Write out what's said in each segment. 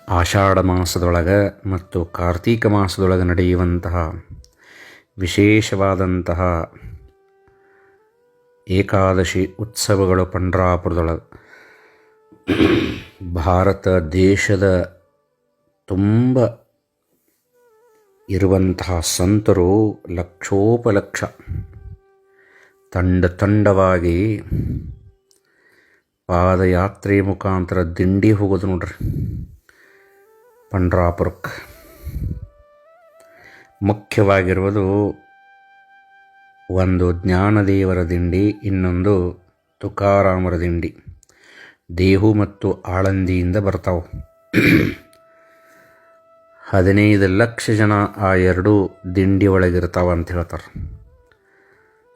ಆಷಾಢ ಮಾಸದೊಳಗೆ ಮತ್ತು ಕಾರ್ತೀಕ ಮಾಸದೊಳಗೆ ನಡೆಯುವಂತಹ ವಿಶೇಷವಾದಂತಹ ಏಕಾದಶಿ ಉತ್ಸವಗಳು ಪಂಢರಾಪುರದೊಳಗೆ ಭಾರತ ದೇಶದ ತುಂಬ ಇರುವಂತಹ ಸಂತರು ಲಕ್ಷೋಪಲಕ್ಷ ತಂಡವಾಗಿ ಪಾದಯಾತ್ರೆ ಮುಖಾಂತರ ದಿಂಡಿ ಹೋಗೋದು ನೋಡ್ರಿ. ಪಂಢರಾಪುರಕ್ಕೆ ಮುಖ್ಯವಾಗಿರುವುದು ಒಂದು ಜ್ಞಾನದೇವರ ದಿಂಡಿ, ಇನ್ನೊಂದು ತುಕಾರಾಮರ ದಿಂಡಿ. ದೇಹು ಮತ್ತು ಆಳಂದಿಯಿಂದ ಬರ್ತಾವೆ. 15 ಲಕ್ಷ ಜನ ಆ ಎರಡೂ ದಿಂಡಿ ಒಳಗಿರ್ತಾವ ಅಂತ ಹೇಳ್ತಾರೆ.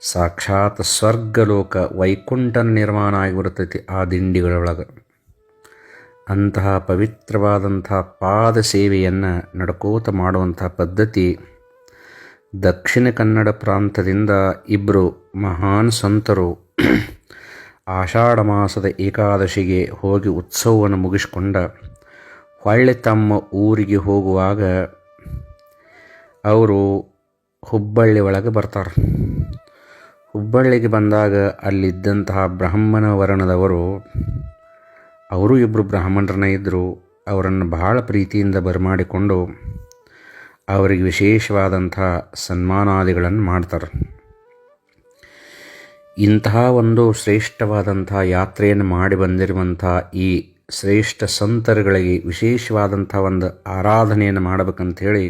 ಸಾಕ್ಷಾತ್ ಸ್ವರ್ಗಲೋಕ ವೈಕುಂಠ ನಿರ್ಮಾಣ ಆಗಿಬಿಡ್ತೈತಿ ಆ ದಿಂಡಿಗಳೊಳಗೆ. ಅಂತಹ ಪವಿತ್ರವಾದಂತಹ ಪಾದ ಸೇವೆಯನ್ನು ನಡ್ಕೋತ ಮಾಡುವಂತಹ ಪದ್ಧತಿ ದಕ್ಷಿಣ ಕನ್ನಡ ಪ್ರಾಂತದಿಂದ ಇಬ್ಬರು ಮಹಾನ್ ಸಂತರು ಆಷಾಢ ಮಾಸದ ಏಕಾದಶಿಗೆ ಹೋಗಿ ಉತ್ಸವವನ್ನು ಮುಗಿಸ್ಕೊಂಡ ಹೊಳ್ಳಿ ತಮ್ಮ ಊರಿಗೆ ಹೋಗುವಾಗ ಅವರು ಹುಬ್ಬಳ್ಳಿ ಒಳಗೆ ಬರ್ತಾರೆ. ಹುಬ್ಬಳ್ಳಿಗೆ ಬಂದಾಗ ಅಲ್ಲಿದ್ದಂತಹ ಬ್ರಾಹ್ಮಣ ವರ್ಣದವರು, ಅವರು ಇಬ್ಬರು ಬ್ರಾಹ್ಮಣರನ್ನ ಇದ್ದರು, ಅವರನ್ನು ಬಹಳ ಪ್ರೀತಿಯಿಂದ ಬರಮಾಡಿಕೊಂಡು ಅವರಿಗೆ ವಿಶೇಷವಾದಂಥ ಸನ್ಮಾನಾದಿಗಳನ್ನು ಮಾಡ್ತಾರೆ. ಇಂತಹ ಒಂದು ಶ್ರೇಷ್ಠವಾದಂಥ ಯಾತ್ರೆಯನ್ನು ಮಾಡಿ ಬಂದಿರುವಂಥ ಈ ಶ್ರೇಷ್ಠ ಸಂತರುಗಳಿಗೆ ವಿಶೇಷವಾದಂಥ ಒಂದು ಆರಾಧನೆಯನ್ನು ಮಾಡಬೇಕಂಥೇಳಿ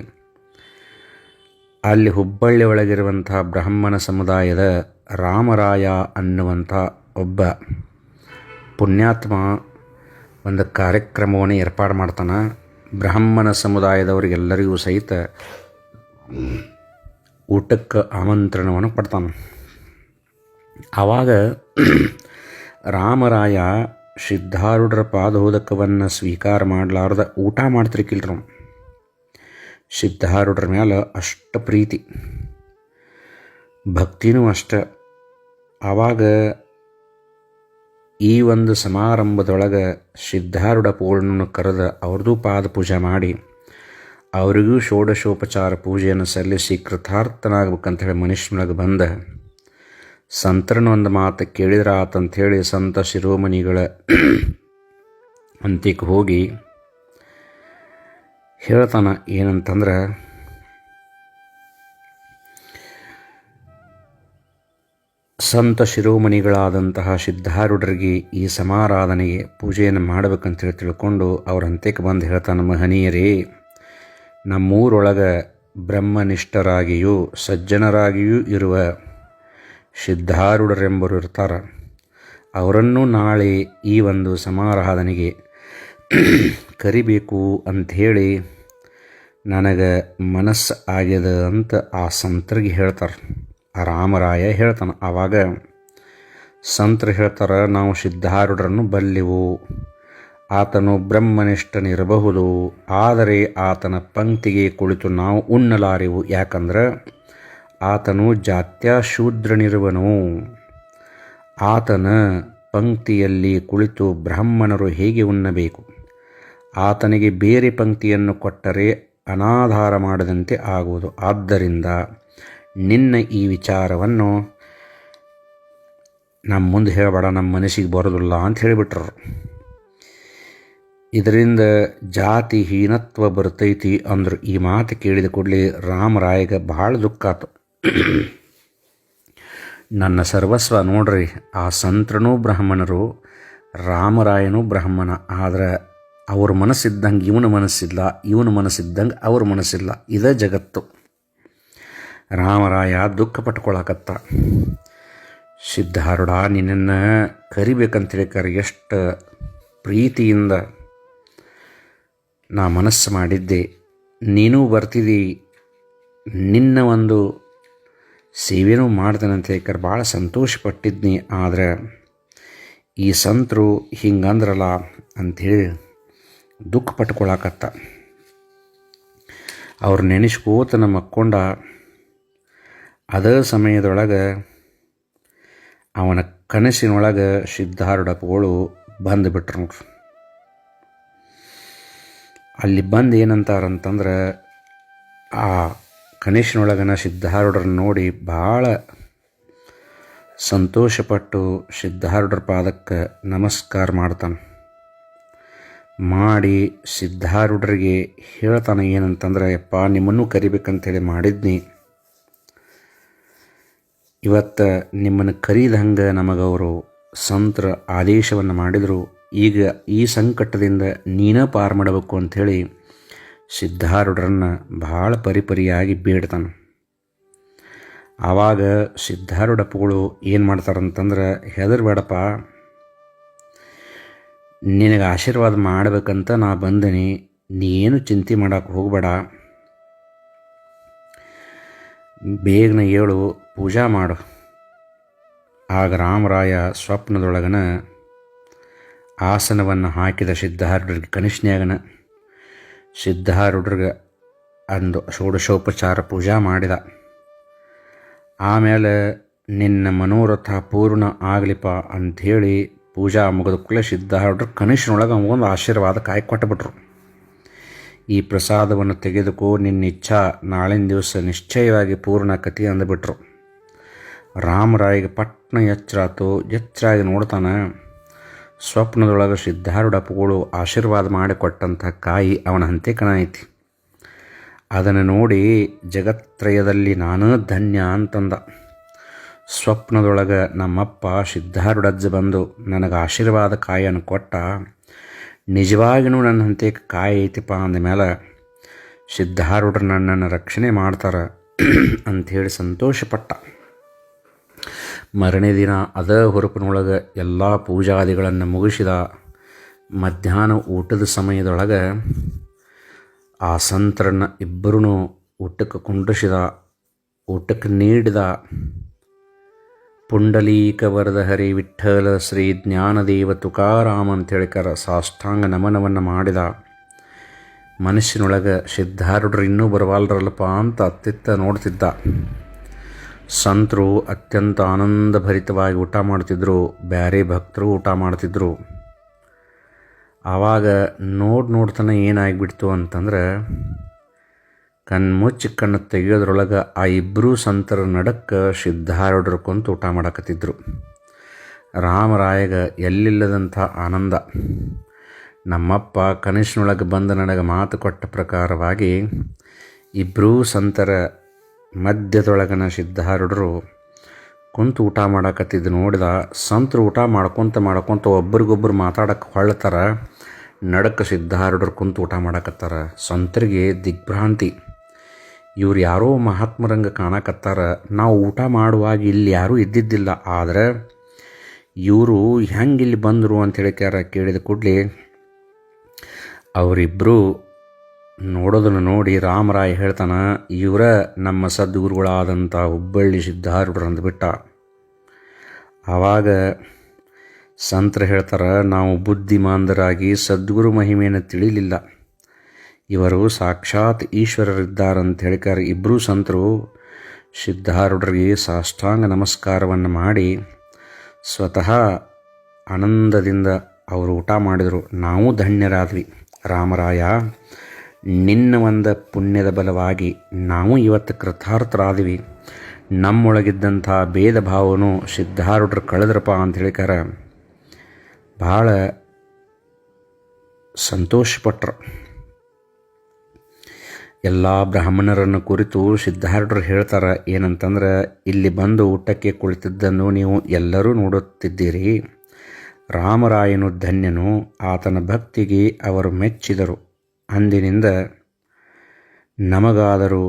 ಅಲ್ಲಿ ಹುಬ್ಬಳ್ಳಿ ಒಳಗಿರುವಂಥ ಬ್ರಾಹ್ಮಣ ಸಮುದಾಯದ ರಾಮರಾಯ ಅನ್ನುವಂಥ ಒಬ್ಬ ಪುಣ್ಯಾತ್ಮ ಒಂದು ಕಾರ್ಯಕ್ರಮವನ್ನು ಏರ್ಪಾಡು ಮಾಡ್ತಾನೆ. ಬ್ರಾಹ್ಮಣ ಸಮುದಾಯದವರಿಗೆಲ್ಲರಿಗೂ ಸಹಿತ ಊಟಕ್ಕೆ ಆಮಂತ್ರಣವನ್ನು ಕೊಡ್ತಾನೆ. ಆವಾಗ ರಾಮರಾಯ ಸಿದ್ಧಾರೂಢರ ಪಾದೋದಕವನ್ನು ಸ್ವೀಕಾರ ಮಾಡಲಾರ್ದ ಊಟ ಮಾಡ್ತಿರ್ಕಿಲ್ರು. ಸಿದ್ಧಾರೂಢರ ಮೇಲೆ ಅಷ್ಟು ಪ್ರೀತಿ, ಭಕ್ತಿನೂ ಅಷ್ಟ. ಆವಾಗ ಈ ಒಂದು ಸಮಾರಂಭದೊಳಗೆ ಸಿದ್ಧಾರೂಢ ಪೂರ್ಣನ್ನು ಕರೆದ ಅವ್ರದ್ದು ಪಾದ ಪೂಜೆ ಮಾಡಿ ಅವರಿಗೂ ಷೋಡಶೋಪಚಾರ ಪೂಜೆಯನ್ನು ಸಲ್ಲಿಸಿ ಕೃತಾರ್ಥನಾಗಬೇಕಂತ ಹೇಳಿ ಮನುಷ್ಯನೊಳಗೆ ಬಂದ ಸಂತರನ್ನ ಒಂದು ಮಾತು ಕೇಳಿದ್ರ ಆತಂಥೇಳಿ ಸಂತ ಶಿರೋಮಣಿಗಳ ಅಂತ್ಯಕ್ಕೆ ಹೋಗಿ ಹೇಳ್ತಾನ. ಏನಂತಂದ್ರೆ, ಸಂತ ಶಿರೋಮಣಿಗಳಾದಂತಹ ಸಿದ್ಧಾರೂಢರಿಗೆ ಈ ಸಮಾರಾಧನೆಗೆ ಪೂಜೆಯನ್ನು ಮಾಡಬೇಕಂತೇಳಿ ತಿಳ್ಕೊಂಡು ಅವ್ರ ಅಂತ್ಯಕ್ಕೆ ಬಂದು ಹೇಳ್ತಾನೆ, ಮಹನೀಯರೇ, ನಮ್ಮೂರೊಳಗೆ ಬ್ರಹ್ಮನಿಷ್ಠರಾಗಿಯೂ ಸಜ್ಜನರಾಗಿಯೂ ಇರುವ ಸಿದ್ಧಾರೂಢರೆಂಬರು ಇರ್ತಾರೆ. ಅವರನ್ನು ನಾಳೆ ಈ ಒಂದು ಸಮಾರಾಧನೆಗೆ ಕರಿಬೇಕು ಅಂಥೇಳಿ ನನಗೆ ಮನಸ್ಸು ಆಗ್ಯದ ಅಂತ ಆ ಸಂತರಿಗೆ ಹೇಳ್ತಾರೆ. ಆ ರಾಮರಾಯ ಹೇಳ್ತಾನೆ. ಆವಾಗ ಸಂತರು ಹೇಳ್ತಾರೆ, ನಾವು ಸಿದ್ಧಾರೂಢರನ್ನು ಬಲ್ಲೆವು. ಆತನು ಬ್ರಹ್ಮನಿಷ್ಠನಿರಬಹುದು, ಆದರೆ ಆತನ ಪಂಕ್ತಿಗೆ ಕುಳಿತು ನಾವು ಉಣ್ಣಲಾರೆವು. ಯಾಕಂದ್ರೆ ಆತನು ಜಾತ್ಯಶೂದ್ರನಿರುವನು. ಆತನ ಪಂಕ್ತಿಯಲ್ಲಿ ಕುಳಿತು ಬ್ರಾಹ್ಮಣರು ಹೇಗೆ ಉಣ್ಣಬೇಕು? ಆತನಿಗೆ ಬೇರೆ ಪಂಕ್ತಿಯನ್ನು ಕೊಟ್ಟರೆ ಅನಾಧಾರ ಮಾಡದಂತೆ ಆಗುವುದು. ಆದ್ದರಿಂದ ನಿನ್ನ ಈ ವಿಚಾರವನ್ನು ನಮ್ಮ ಮುಂದೆ ಹೇಳಬೇಡ, ನಮ್ಮ ಮನಸ್ಸಿಗೆ ಬರೋದಿಲ್ಲ ಅಂತ ಹೇಳಿಬಿಟ್ರು. ಇದರಿಂದ ಜಾತಿ ಹೀನತ್ವ ಬರ್ತೈತಿ ಅಂದರು. ಈ ಮಾತು ಕೇಳಿದ ಕೂಡಲೇ ರಾಮರಾಯಗೆ ಭಾಳ ದುಃಖ ಆತು. ನನ್ನ ಸರ್ವಸ್ವ ನೋಡ್ರಿ, ಆ ಸಂತನೂ ಬ್ರಾಹ್ಮಣರು, ರಾಮರಾಯನೂ ಬ್ರಾಹ್ಮಣ, ಆದರೆ ಅವ್ರ ಮನಸ್ಸಿದ್ದಂಗೆ ಇವನ ಮನಸ್ಸಿಲ್ಲ, ಇವನ ಮನಸ್ಸಿದ್ದಂಗೆ ಅವ್ರ ಮನಸ್ಸಿಲ್ಲ. ಇದೇ ಜಗತ್ತು. ರಾಮರಾಯ ದುಃಖ ಪಟ್ಕೊಳಕತ್ತ. ಸಿದ್ಧಾರೂಢ, ನಿನ್ನನ್ನು ಕರಿಬೇಕಂತೇಳಿ ಎಷ್ಟು ಪ್ರೀತಿಯಿಂದ ನಾ ಮನಸ್ಸು ಮಾಡಿದ್ದೆ, ನೀನೂ ಬರ್ತಿದ್ದಿ, ನಿನ್ನ ಒಂದು ಸೇವೆನೂ ಮಾಡ್ತೇನೆ ಅಂತ ಹೇಳ್ಕರ್ ಭಾಳ ಸಂತೋಷಪಟ್ಟಿದ್ನಿ. ಆದರೆ ಈ ಸಂತರು ಹಿಂಗಂದ್ರಲ್ಲ ಅಂಥೇಳಿ ದುಃಖ ಪಟ್ಕೊಳಕತ್ತ. ಅವ್ರು ನೆನೆಸ್ಕೋತನ ಮಕ್ಕೊಂಡ. ಅದೇ ಸಮಯದೊಳಗೆ ಅವನ ಕನಸಿನೊಳಗೆ ಸಿದ್ಧಾರೂಢಪ್ಪಗಳು ಬಂದುಬಿಟ್ರು. ಅಲ್ಲಿ ಬಂದು ಏನಂತಾರಂತಂದ್ರೆ ಆ ಕನಿಷ್ನೊಳಗನ ಸಿದ್ಧಾರೂಢರನ್ನು ನೋಡಿ ಭಾಳ ಸಂತೋಷಪಟ್ಟು ಸಿದ್ಧಾರೂಢರ ಪಾದಕ್ಕೆ ನಮಸ್ಕಾರ ಮಾಡ್ತಾನೆ. ಮಾಡಿ ಸಿದ್ಧಾರೂಢರಿಗೆ ಹೇಳ್ತಾನೆ ಏನಂತಂದ್ರೆ, ಯಪ್ಪ ನಿಮ್ಮನ್ನು ಕರಿಬೇಕಂತೇಳಿ ಮಾಡಿದ್ನಿ, ಇವತ್ತು ನಿಮ್ಮನ್ನು ಕರೀದ ಹಂಗೆ ನಮಗವರು ಸಂತರ ಆದೇಶವನ್ನು ಮಾಡಿದರು, ಈಗ ಈ ಸಂಕಟದಿಂದ ನೀನೇ ಪಾರು ಮಾಡಬೇಕು ಅಂಥೇಳಿ ಸಿದ್ಧಾರೂಢರನ್ನು ಭಾಳ ಪರಿಪರಿಯಾಗಿ ಬೇಡ್ತಾನೆ. ಆವಾಗ ಸಿದ್ಧಾರೂಢಪ್ಪಗಳು ಏನು ಮಾಡ್ತಾರಂತಂದ್ರೆ, ಹೆದರ್ಬೇಡಪ್ಪ, ನಿನಗೆ ಆಶೀರ್ವಾದ ಮಾಡಬೇಕಂತ ನಾ ಬಂದೀನಿ, ನೀನು ಚಿಂತೆ ಮಾಡೋಕ್ಕೆ ಹೋಗಬೇಡ, ಬೇಗನೆ ಏಳು ಪೂಜಾ ಮಾಡು. ಆಗ ರಾಮರಾಯ ಸ್ವಪ್ನದೊಳಗನ ಆಸನವನ್ನು ಹಾಕಿದ ಸಿದ್ಧಾರೂಢರಿಗೆ ಕನಿಷ್ನ್ಯಾಗನ ಸಿದ್ಧಾರೂಢರಿಗೆ ಅಂದು ಷೋಡಶೋಪಚಾರ ಪೂಜಾ ಮಾಡಿದ. ಆಮೇಲೆ ನಿನ್ನ ಮನೋರಥ ಪೂರ್ಣ ಆಗಲಿಪ್ಪ ಅಂಥೇಳಿ ಪೂಜಾ ಮುಗಿದ ಕೂಡಲೇ ಸಿದ್ಧಾರೂಢರು ಕನಿಷ್ಠನೊಳಗೆ ಒಂದು ಆಶೀರ್ವಾದ ಕಾಯಿ ಕೊಟ್ಟುಬಿಟ್ರು. ಈ ಪ್ರಸಾದವನ್ನು ತೆಗೆದುಕೋ, ನಿನ್ನ ಇಚ್ಛಾ ನಾಳಿನ ದಿವಸ ನಿಶ್ಚಯವಾಗಿ ಪೂರ್ಣ ಕಥೆ ಅಂದುಬಿಟ್ರು. ರಾಮರಾಯಿಗೆ ಪಟ್ನ ಎಚ್ಚರಾತು. ಎಚ್ಚರಾಗಿ ನೋಡ್ತಾನೆ, ಸ್ವಪ್ನದೊಳಗೆ ಸಿದ್ಧಾರೂಢಪ್ಪಗಳು ಆಶೀರ್ವಾದ ಮಾಡಿಕೊಟ್ಟಂಥ ಕಾಯಿ ಅವನ ಹಂತೆಕಣ ಐತಿ. ಅದನ್ನು ನೋಡಿ ಜಗತ್ರಯದಲ್ಲಿ ನಾನೂ ಧನ್ಯ ಅಂತಂದ. ಸ್ವಪ್ನದೊಳಗೆ ನಮ್ಮಪ್ಪ ಸಿದ್ಧಾರೂಢಜ್ಜ ಬಂದು ನನಗೆ ಆಶೀರ್ವಾದ ಕಾಯಿಯನ್ನು ಕೊಟ್ಟ, ನಿಜವಾಗಿಯೂ ನನ್ನ ಹಂತೆಗೆ ಕಾಯಿ ಐತಿಪ್ಪ ಅಂದಮೇಲೆ ಸಿದ್ಧಾರೂಢರು ನನ್ನನ್ನು ರಕ್ಷಣೆ ಮಾಡ್ತಾರೆ ಅಂಥೇಳಿ ಸಂತೋಷಪಟ್ಟ. ಮರನೇ ದಿನ ಅದ ಹುರುಪಿನೊಳಗೆ ಎಲ್ಲ ಪೂಜಾದಿಗಳನ್ನು ಮುಗಿಸಿದ. ಮಧ್ಯಾಹ್ನ ಊಟದ ಸಮಯದೊಳಗೆ ಆ ಸಂತರನ್ನು ಇಬ್ಬರೂ ಊಟಕ್ಕೆ ಕುಂಡ್ರಿಸಿದ. ಊಟಕ್ಕೆ ನೀಡಿದ. ಪುಂಡಲೀಕ ವರದ ಹರಿ ವಿಠ್ಠಲ ಶ್ರೀ ಜ್ಞಾನದೇವ ತುಕಾರಾಮ ಅಂತೇಳಿಕರ ಸಾಷ್ಟಾಂಗ ನಮನವನ್ನು ಮಾಡಿದ. ಮನಸ್ಸಿನೊಳಗೆ ಸಿದ್ಧಾರೂಢರು ಇನ್ನೂ ಬರವಾಲ್ರಲ್ಲಪ್ಪ ಅಂತ ಅತ್ತಿತ್ತ ನೋಡ್ತಿದ್ದ. ಸಂತರು ಅತ್ಯಂತ ಆನಂದಭರಿತವಾಗಿ ಊಟ ಮಾಡ್ತಿದ್ರು, ಬೇರೆ ಭಕ್ತರು ಊಟ ಮಾಡ್ತಿದ್ರು. ಆವಾಗ ನೋಡ್ತಾನೆ ಏನಾಗಿಬಿಡ್ತು ಅಂತಂದ್ರೆ, ಕಣ್ಮುಚ್ಚಿ ಕಣ್ಣು ತೆಗೆಯೋದ್ರೊಳಗೆ ಆ ಇಬ್ಬರೂ ಸಂತರ ನಡಕ್ಕೆ ಸಿದ್ಧಾರೂಢರು ಕುಂತು ಊಟ ಮಾಡಕತ್ತಿದ್ರು. ರಾಮರಾಯಗ ಎಲ್ಲಿಲ್ಲದಂಥ ಆನಂದ. ನಮ್ಮಪ್ಪ ಕನಿಷ್ಠನೊಳಗೆ ಬಂದು ನನಗೆ ಮಾತು ಕೊಟ್ಟ ಪ್ರಕಾರವಾಗಿ ಇಬ್ಬರೂ ಸಂತರ ಮಧ್ಯದೊಳಗನ ಸಿದ್ಧಾರೂಢರು ಕುಂತು ಊಟ ಮಾಡಕತ್ತಿದ್ದು ನೋಡಿದ. ಸಂತರು ಊಟ ಮಾಡ್ಕೊತ ಒಬ್ರಿಗೊಬ್ಬರು ಮಾತಾಡಕ್ಕೆ ಹೊಳ್ತಾರ, ನಡಕ್ಕೆ ಸಿದ್ಧಾರೂಢರು ಕುಂತು ಊಟ ಮಾಡಕತ್ತಾರ. ಸಂತರಿಗೆ ದಿಗ್ಭ್ರಾಂತಿ, ಇವ್ರು ಯಾರೋ ಮಹಾತ್ಮರಂಗ ಕಾಣಕತ್ತಾರ, ನಾವು ಊಟ ಮಾಡುವಾಗ ಇಲ್ಲಿ ಯಾರೂ ಇದ್ದಿದ್ದಿಲ್ಲ, ಆದರೆ ಇವರು ಹೆಂಗೆ ಇಲ್ಲಿ ಬಂದರು ಅಂಥೇಳಿ ಕೇಳಿದ ಕೂಡಲೇ ಅವರಿಬ್ಬರು ನೋಡೋದನ್ನು ನೋಡಿ ರಾಮರಾಯ ಹೇಳ್ತಾನೆ, ಇವರ ನಮ್ಮ ಸದ್ಗುರುಗಳಾದಂಥ ಹುಬ್ಬಳ್ಳಿ ಸಿದ್ಧಾರೂಢರು ಅಂದ್ಬಿಟ್ಟ. ಆವಾಗ ಸಂತರು ಹೇಳ್ತಾರೆ, ನಾವು ಬುದ್ಧಿಮಾಂದರಾಗಿ ಸದ್ಗುರು ಮಹಿಮೆಯನ್ನು ತಿಳಿಲಿಲ್ಲ, ಇವರು ಸಾಕ್ಷಾತ್ ಈಶ್ವರರಿದ್ದಾರಂತ ಹೇಳಿಕಾರ. ಇಬ್ಬರೂ ಸಂತರು ಸಿದ್ಧಾರೂಢರಿಗೆ ಸಾಷ್ಟಾಂಗ ನಮಸ್ಕಾರವನ್ನು ಮಾಡಿ ಸ್ವತಃ ಆನಂದದಿಂದ ಅವರು ಊಟ ಮಾಡಿದರು. ನಾವು ಧನ್ಯರಾದ್ವಿ. ರಾಮರಾಯ, ನಿನ್ನ ಒಂದು ಪುಣ್ಯದ ಬಲವಾಗಿ ನಾವು ಇವತ್ತು ಕೃತಾರ್ಥರಾದ್ವಿ. ನಮ್ಮೊಳಗಿದ್ದಂಥ ಭೇದ ಭಾವನು ಸಿದ್ಧಾರೂಢರು ಕಳೆದ್ರಪ್ಪ ಅಂತ ಹೇಳಿಕಾರ ಭಾಳ ಸಂತೋಷಪಟ್ಟರು. ಎಲ್ಲ ಬ್ರಾಹ್ಮಣರನ್ನು ಕುರಿತು ಸಿದ್ಧಾರೂಢರು ಹೇಳ್ತಾರೆ ಏನಂತಂದ್ರೆ, ಇಲ್ಲಿ ಬಂದು ಊಟಕ್ಕೆ ಕುಳಿತಿದ್ದನ್ನು ನೀವು ಎಲ್ಲರೂ ನೋಡುತ್ತಿದ್ದೀರಿ. ರಾಮರಾಯನು ಧನ್ಯನು, ಆತನ ಭಕ್ತಿಗೆ ಅವರು ಮೆಚ್ಚಿದರು. ಅಂದಿನಿಂದ ನಮಗಾದರೂ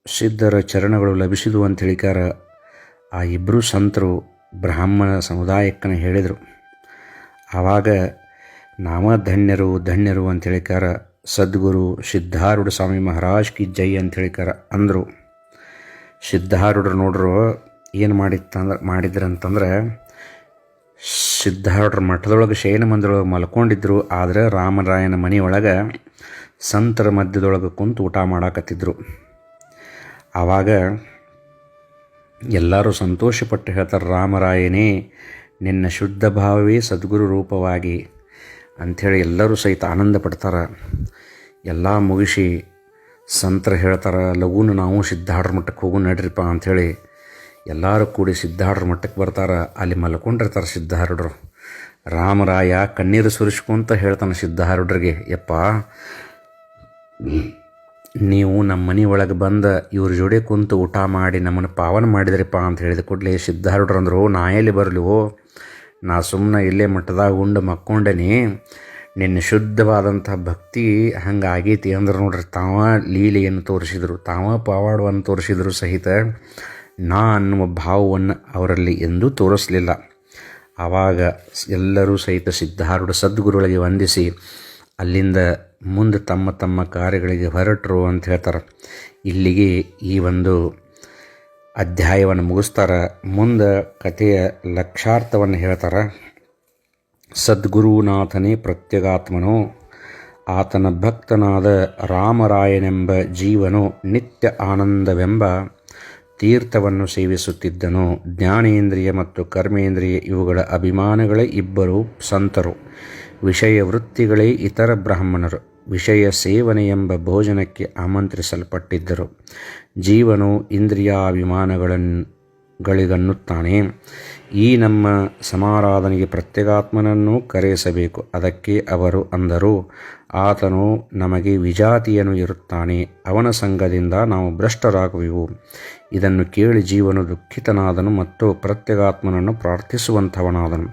ಸಿದ್ಧರ ಚರಣಗಳು ಲಭಿಸಿದು ಅಂತ ಹೇಳಿಕಾರ ಆ ಇಬ್ಬರು ಸಂತರು ಬ್ರಾಹ್ಮಣ ಸಮುದಾಯಕ್ಕನ ಹೇಳಿದರು. ಆವಾಗ ನಾಮ ಧನ್ಯರು ಅಂತ ಹೇಳಿಕಾರ ಸದ್ಗುರು ಸಿದ್ಧಾರೂಢ ಸ್ವಾಮಿ ಮಹಾರಾಜ್ ಕಿ ಜೈ ಅಂತ ಹೇಳಿಕಾರ ಅಂದರು. ಸಿದ್ಧಾರೂಢರು ನೋಡ್ರು ಏನು ಮಾಡಿದ್ರಂತಂದ್ರೆ, ಸಿದ್ಧಾರೂಢರ ಮಠದೊಳಗೆ ಶಯನ ಮಂದಿರೊಳಗೆ ಮಲ್ಕೊಂಡಿದ್ರು. ಆದರೆ ರಾಮರಾಯನ ಮನೆಯೊಳಗೆ ಸಂತರ ಮಧ್ಯದೊಳಗೆ ಕುಂತು ಊಟ ಮಾಡಾಕತ್ತಿದ್ರು. ಆವಾಗ ಎಲ್ಲರೂ ಸಂತೋಷಪಟ್ಟು ಹೇಳ್ತಾರೆ, ರಾಮರಾಯನೇ ನಿನ್ನ ಶುದ್ಧ ಭಾವವೇ ಸದ್ಗುರು ರೂಪವಾಗಿ ಅಂಥೇಳಿ ಎಲ್ಲರೂ ಸಹಿತ ಆನಂದ ಪಡ್ತಾರೆ. ಎಲ್ಲ ಮುಗಿಸಿ ಸಂತರ ಹೇಳ್ತಾರೆ, ಲಘುನ ನಾವು ಸಿದ್ಧಾರೂಢ ಮಠಕ್ಕೆ ಹೋಗು ನಡ್ರಿಪ್ಪ ಅಂಥೇಳಿ ಎಲ್ಲರೂ ಕೂಡಿ ಸಿದ್ಧಾರೂಢ ಮಠಕ್ಕೆ ಬರ್ತಾರೆ. ಅಲ್ಲಿ ಮಲ್ಕೊಂಡಿರ್ತಾರೆ ಸಿದ್ಧಾರೂಢರು. ರಾಮರಾಯ ಕಣ್ಣೀರು ಸುರಿಸ್ಕೊಂತ ಹೇಳ್ತಾನೆ ಸಿದ್ಧಾರೂಢರಿಗೆ, ಯಪ್ಪ ನೀವು ನಮ್ಮ ಮನೆ ಒಳಗೆ ಬಂದು ಇವ್ರ ಜೋಡಿ ಕುಂತು ಊಟ ಮಾಡಿ ನಮ್ಮನ್ನು ಪಾವನ ಮಾಡಿದ್ರಿಪ್ಪ ಅಂತ ಹೇಳಿದ ಕೂಡಲೇ ಸಿದ್ಧಾರೂಢರು ಅಂದರು, ನಾ ಎಲ್ಲಿ ಬರಲಿವೋ, ನಾ ಸುಮ್ಮನೆ ಇಲ್ಲೇ ಮಠದಾಗ ಉಂಡು ಮಕ್ಕೊಂಡೇನಿ, ನಿನ್ನ ಶುದ್ಧವಾದಂಥ ಭಕ್ತಿ ಹಂಗೆ ಆಗೈತಿ ಅಂದ್ರೆ ನೋಡ್ರಿ, ತಾವ ಲೀಲೆಯನ್ನು ತೋರಿಸಿದರು, ತಾವ ಪವಾಡವನ್ನು ತೋರಿಸಿದ್ರು ಸಹಿತ ನಾ ಅನ್ನುವ ಭಾವವನ್ನು ಅವರಲ್ಲಿ ಎಂದೂ ತೋರಿಸಲಿಲ್ಲ. ಆವಾಗ ಎಲ್ಲರೂ ಸಹಿತ ಸಿದ್ಧಾರೂಢ ಸದ್ಗುರುಗಳಿಗೆ ವಂದಿಸಿ ಅಲ್ಲಿಂದ ಮುಂದೆ ತಮ್ಮ ತಮ್ಮ ಕಾರ್ಯಗಳಿಗೆ ಹೊರಟರು ಅಂತ ಹೇಳ್ತಾರೆ. ಇಲ್ಲಿಗೆ ಈ ಒಂದು ಅಧ್ಯಾಯವನ್ನು ಮುಗಿಸ್ತಾರೆ. ಮುಂದೆ ಕಥೆಯ ಲಕ್ಷಾರ್ಥವನ್ನು ಹೇಳ್ತಾರೆ. ಸದ್ಗುರುನಾಥನೇ ಪ್ರತ್ಯಗಾತ್ಮನೋ, ಆತನ ಭಕ್ತನಾದ ರಾಮರಾಯನೆಂಬ ಜೀವನು ನಿತ್ಯ ಆನಂದವೆಂಬ ತೀರ್ಥವನ್ನು ಸೇವಿಸುತ್ತಿದ್ದನು. ಜ್ಞಾನೇಂದ್ರಿಯ ಮತ್ತು ಕರ್ಮೇಂದ್ರಿಯ ಇವುಗಳ ಅಭಿಮಾನಗಳೇ ಇಬ್ಬರು ಸಂತರು. ವಿಷಯ ವೃತ್ತಿಗಳೇ ಇತರ ಬ್ರಾಹ್ಮಣರು. ವಿಷಯ ಸೇವನೆ ಎಂಬ ಭೋಜನಕ್ಕೆ ಆಮಂತ್ರಿಸಲ್ಪಟ್ಟಿದ್ದರು. ಜೀವನು ಇಂದ್ರಿಯಾಭಿಮಾನಗಳಿಗನ್ನುತ್ತಾನೆ. ಈ ನಮ್ಮ ಸಮಾರಾಧನೆಗೆ ಪ್ರತ್ಯಗಾತ್ಮನನ್ನು ಕರೆಸಬೇಕು. ಅದಕ್ಕೆ ಅವರು ಅಂದರು, ಆತನು ನಮಗೆ ವಿಜಾತಿಯನು ಇರುತ್ತಾನೆ, ಅವನ ಸಂಘದಿಂದ ನಾವು ಭ್ರಷ್ಟರಾಗುವೆವು. ಇದನ್ನು ಕೇಳಿ ಜೀವನು ದುಃಖಿತನಾದನು ಮತ್ತು ಪ್ರತ್ಯಗಾತ್ಮನನ್ನು ಪ್ರಾರ್ಥಿಸುವಂಥವನಾದನು.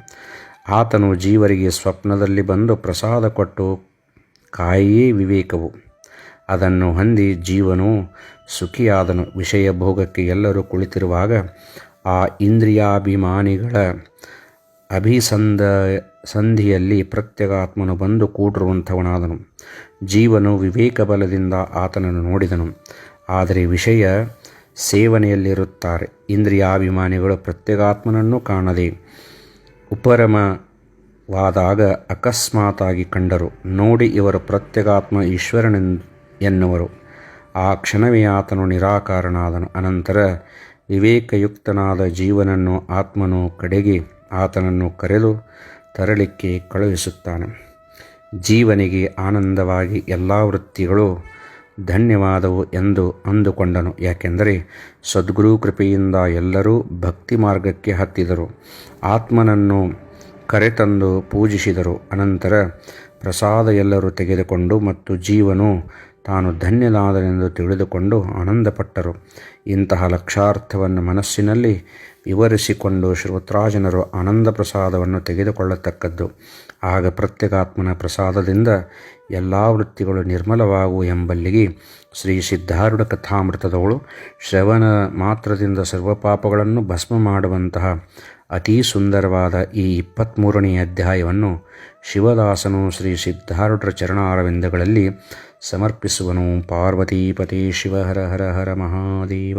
ಆತನು ಜೀವರಿಗೆ ಸ್ವಪ್ನದಲ್ಲಿ ಬಂದು ಪ್ರಸಾದ ಕೊಟ್ಟು, ಕಾಯಿಯೇ ವಿವೇಕವು, ಅದನ್ನು ಹೊಂದಿ ಜೀವನು ಸುಖಿಯಾದನು. ವಿಷಯ ಭೋಗಕ್ಕೆ ಎಲ್ಲರೂ ಕುಳಿತಿರುವಾಗ ಆ ಇಂದ್ರಿಯಾಭಿಮಾನಿಗಳ ಸಂಧಿಯಲ್ಲಿ ಪ್ರತ್ಯಗಾತ್ಮನು ಬಂದು ಕೂಡಿರುವಂಥವನಾದನು. ಜೀವನು ವಿವೇಕ ಬಲದಿಂದ ಆತನನ್ನು ನೋಡಿದನು. ಆದರೆ ವಿಷಯ ಸೇವನೆಯಲ್ಲಿರುತ್ತಾರೆ. ಇಂದ್ರಿಯಾಭಿಮಾನಿಗಳು ಪ್ರತ್ಯಗಾತ್ಮನನ್ನು ಕಾಣದೆ ಉಪರಮವಾದಾಗ ಅಕಸ್ಮಾತಾಗಿ ಕಂಡರು. ನೋಡಿ, ಇವರು ಪ್ರತ್ಯಗಾತ್ಮ ಎನ್ನುವರು. ಆ ಕ್ಷಣವೇ ಆತನು ನಿರಾಕಾರನಾದನು. ಅನಂತರ ವಿವೇಕಯುಕ್ತನಾದ ಜೀವನನ್ನು ಆತ್ಮನು ಕಡೆಗೆ ಆತನನ್ನು ಕರೆದು ತರಲಿಕ್ಕೆ ಕಳುಹಿಸುತ್ತಾನೆ. ಜೀವನಿಗೆ ಆನಂದವಾಗಿ ಎಲ್ಲ ವೃತ್ತಿಗಳು ಧನ್ಯವಾದವು ಎಂದು ಅಂದುಕೊಂಡನು. ಯಾಕೆಂದರೆ ಸದ್ಗುರು ಕೃಪೆಯಿಂದ ಎಲ್ಲರೂ ಭಕ್ತಿ ಮಾರ್ಗಕ್ಕೆ ಹತ್ತಿದರು. ಆತ್ಮನನ್ನು ಕರೆತಂದು ಪೂಜಿಸಿದರು. ಅನಂತರ ಪ್ರಸಾದ ಎಲ್ಲರೂ ತೆಗೆದುಕೊಂಡು ಮತ್ತು ಜೀವನು ತಾನು ಧನ್ಯನಾದನೆಂದು ತಿಳಿದುಕೊಂಡು ಆನಂದಪಟ್ಟರು. ಇಂತಹ ಲಕ್ಷಾರ್ಥವನ್ನು ಮನಸ್ಸಿನಲ್ಲಿ ವಿವರಿಸಿಕೊಂಡು ಶ್ರೋತ್ರಾಜನರು ಆನಂದ ಪ್ರಸಾದವನ್ನು ತೆಗೆದುಕೊಳ್ಳತಕ್ಕದ್ದು. ಆಗ ಪ್ರತ್ಯಗಾತ್ಮನ ಪ್ರಸಾದದಿಂದ ಎಲ್ಲ ವೃತ್ತಿಗಳು ನಿರ್ಮಲವಾಗುವು ಎಂಬಲ್ಲಿಗೆ ಶ್ರೀ ಸಿದ್ಧಾರೂಢ ಕಥಾಮೃತದವಳು ಶ್ರವಣ ಮಾತ್ರದಿಂದ ಸರ್ವಪಾಪಗಳನ್ನು ಭಸ್ಮ ಮಾಡುವಂತಹ ಅತೀ ಸುಂದರವಾದ ಈ 23ನೇ ಅಧ್ಯಾಯವನ್ನು ಶಿವದಾಸನು ಶ್ರೀ ಸಿದ್ಧಾರೂಢರ ಚರಣಾರವಿಂದಗಳಲ್ಲಿ ಸಮರ್ಪಿಸುವನು. ಪಾರ್ವತೀಪತಿ ಶಿವ ಹರ ಹರ ಹರ ಮಹಾದೇವ.